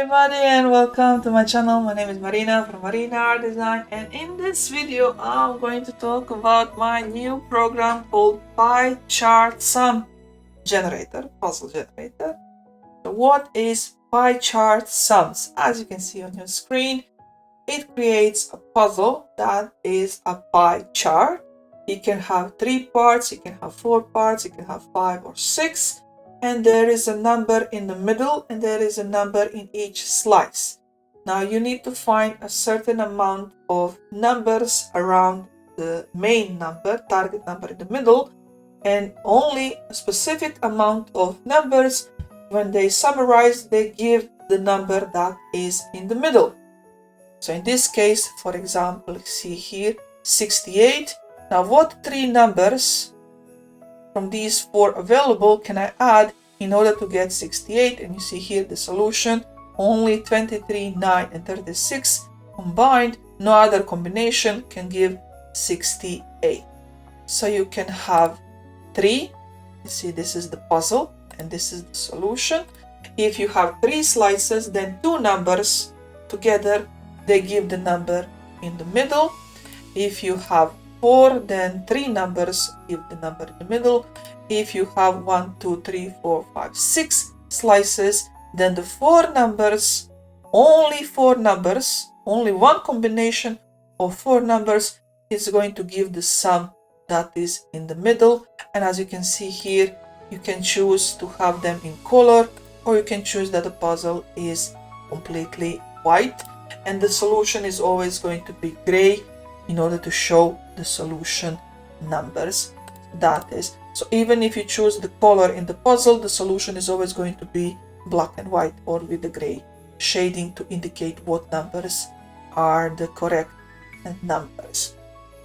everybody and welcome to my channel. My name is Marina from Marina Art Design, and in this video I'm going to talk about my new program called Pie Chart Sum Generator, puzzle generator. So what is pie chart sums? As you can see on your screen, it creates a puzzle that is a pie chart. It can have 3 parts, it can have 4 parts, it can have 5 or 6. And there is a number in the middle and there is a number in each slice. Now you need to find a certain amount of numbers around the main number, target number in the middle, and only a specific amount of numbers. When they summarize, they give the number that is in the middle. So in this case, for example, see here 68. Now what 3 numbers from these 4 available can I add in order to get 68? And you see here the solution, only 23, 9 and 36 combined, no other combination can give 68. So you can have 3, you see this is the puzzle and this is the solution. If you have 3 slices, then 2 numbers together, they give the number in the middle. If you have 4, then 3 numbers give the number in the middle. If you have 1, 2, 3, 4, 5, 6 slices, then the 4 numbers, only 4 numbers, only one combination of 4 numbers is going to give the sum that is in the middle. And as you can see here, you can choose to have them in color, or you can choose that the puzzle is completely white and the solution is always going to be gray in order to show the solution numbers. That is, so even if you choose the color in the puzzle, the solution is always going to be black and white or with the gray shading to indicate what numbers are the correct numbers.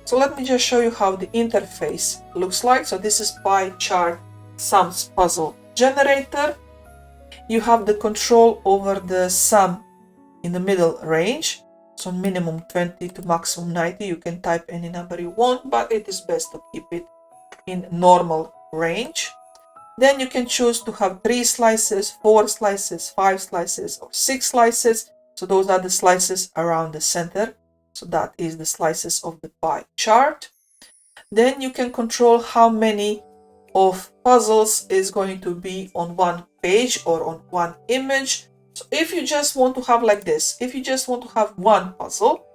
So let me just show you how the interface looks like. So this is pie chart sums puzzle generator. You have the control over the sum in the middle range. So minimum 20 to maximum 90. You can type any number you want, but it is best to keep it in normal range. Then you can choose to have 3 slices, 4 slices, 5 slices, or 6 slices. So those are the slices around the center. So that is the slices of the pie chart. Then you can control how many of puzzles is going to be on one page or on one image. So if you just want to have like this, if you just want to have one puzzle,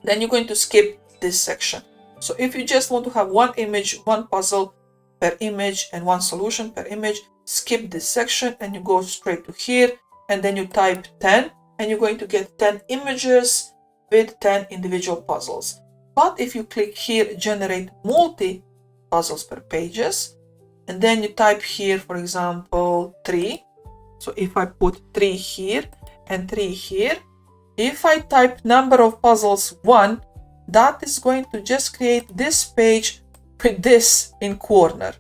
then you're going to skip this section. So if you just want to have one image, one puzzle per image and one solution per image, skip this section and you go straight to here and then you type 10 and you're going to get 10 images with 10 individual puzzles. But if you click here, generate multi puzzles per pages, and then you type here, for example, 3. So if I put 3 here and 3 here, if I type number of puzzles 1, that is going to just create this page with this in corner,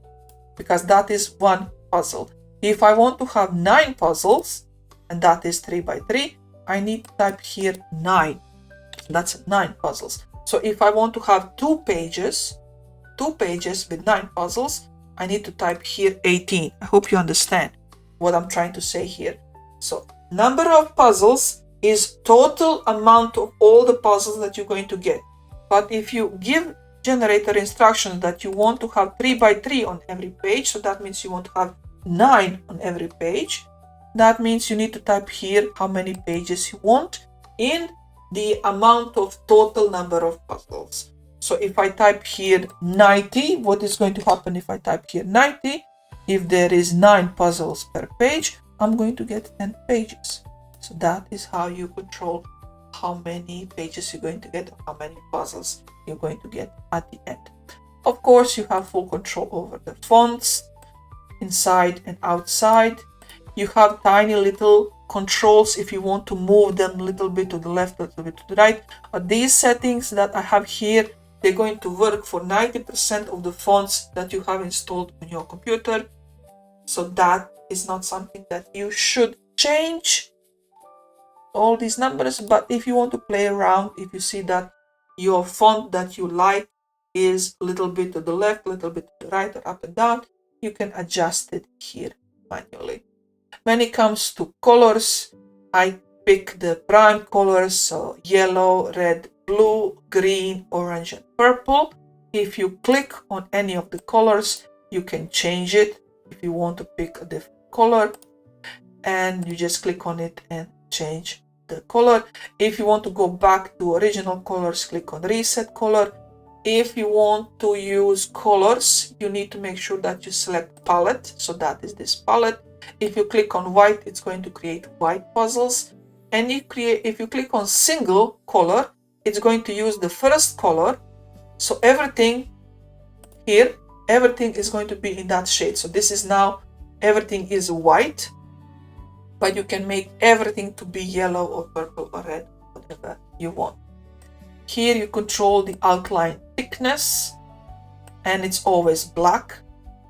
because that is one puzzle. If I want to have 9 puzzles, and that is 3 by 3, I need to type here 9. That's 9 puzzles. So if I want to have 2 pages with 9 puzzles, I need to type here 18. I hope you understand what I'm trying to say here. So number of puzzles is total amount of all the puzzles that you're going to get. But if you give generator instructions that you want to have 3 by 3 on every page, so that means you want to have 9 on every page, that means you need to type here how many pages you want in the amount of total number of puzzles. So if I type here 90, what is going to happen if I type here 90? If there is 9 puzzles per page, I'm going to get 10 pages. So that is how you control how many pages you're going to get, or how many puzzles you're going to get at the end. Of course, you have full control over the fonts inside and outside. You have tiny little controls if you want to move them a little bit to the left, a little bit to the right. But these settings that I have here, they're going to work for 90% of the fonts that you have installed on your computer. So that is not something that you should change, all these numbers. But if you want to play around, if you see that your font that you like is a little bit to the left, a little bit to the right, or up and down, you can adjust it here manually. When it comes to colors, I pick the prime colors, so yellow, red, blue, green, orange, and purple. If you click on any of the colors, you can change it if you want to pick a different color, and you just click on it and change the color. If you want to go back to original colors, click on reset color. If you want to use colors, you need to make sure that you select palette, so that is this palette. If you click on white, it's going to create white puzzles. And if you click on single color, it's going to use the first color. So everything here, everything is going to be in that shade. So this is now, everything is white, but you can make everything to be yellow or purple or red, whatever you want. Here you control the outline thickness, and it's always black.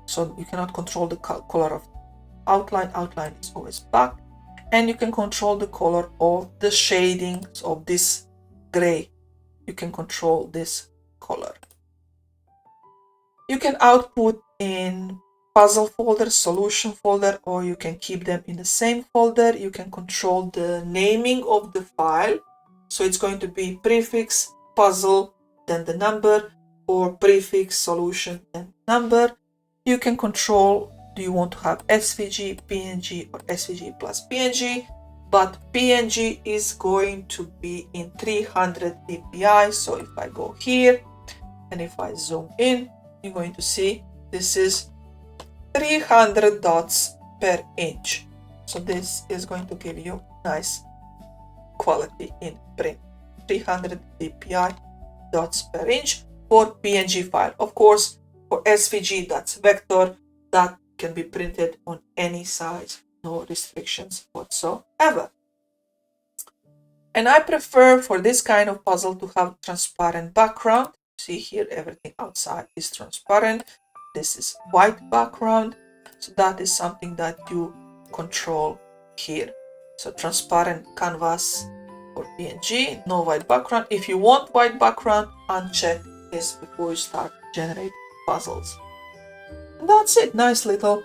So you cannot control the color of outline. Outline is always black. And you can control the color of the shadings of this gray. You can control this color. You can output in puzzle folder, solution folder, or you can keep them in the same folder. You can control the naming of the file. So it's going to be prefix, puzzle, then the number, or prefix, solution, and number. You can control, do you want to have SVG, PNG, or SVG plus PNG, but PNG is going to be in 300 dpi. So if I go here and if I zoom in, you're going to see this is 300 dots per inch. So this is going to give you nice quality in print. 300 dpi dots per inch for PNG file. Of course, for SVG, that's vector, that can be printed on any size, no restrictions whatsoever. And I prefer for this kind of puzzle to have transparent background. See here, everything outside is transparent. This is white background. So that is something that you control here. So transparent canvas for PNG, no white background. If you want white background, uncheck this before you start generating puzzles. And that's it. Nice little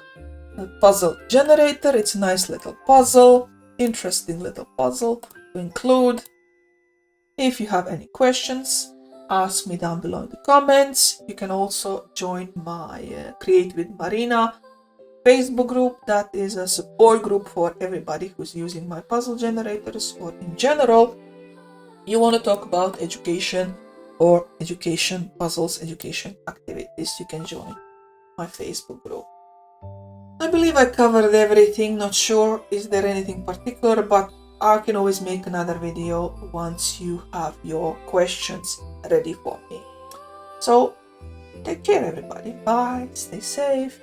puzzle generator. It's a nice little puzzle, interesting little puzzle to include. If you have any questions, ask me down below in the comments. You can also join my Create with Marina Facebook group. That is a support group for everybody who's using my puzzle generators, or in general you want to talk about education or education puzzles, education activities. You can join my Facebook group. I believe I covered everything. Not sure is there anything particular, but I can always make another video once you have your questions ready for me. So take care everybody. Bye. Stay safe.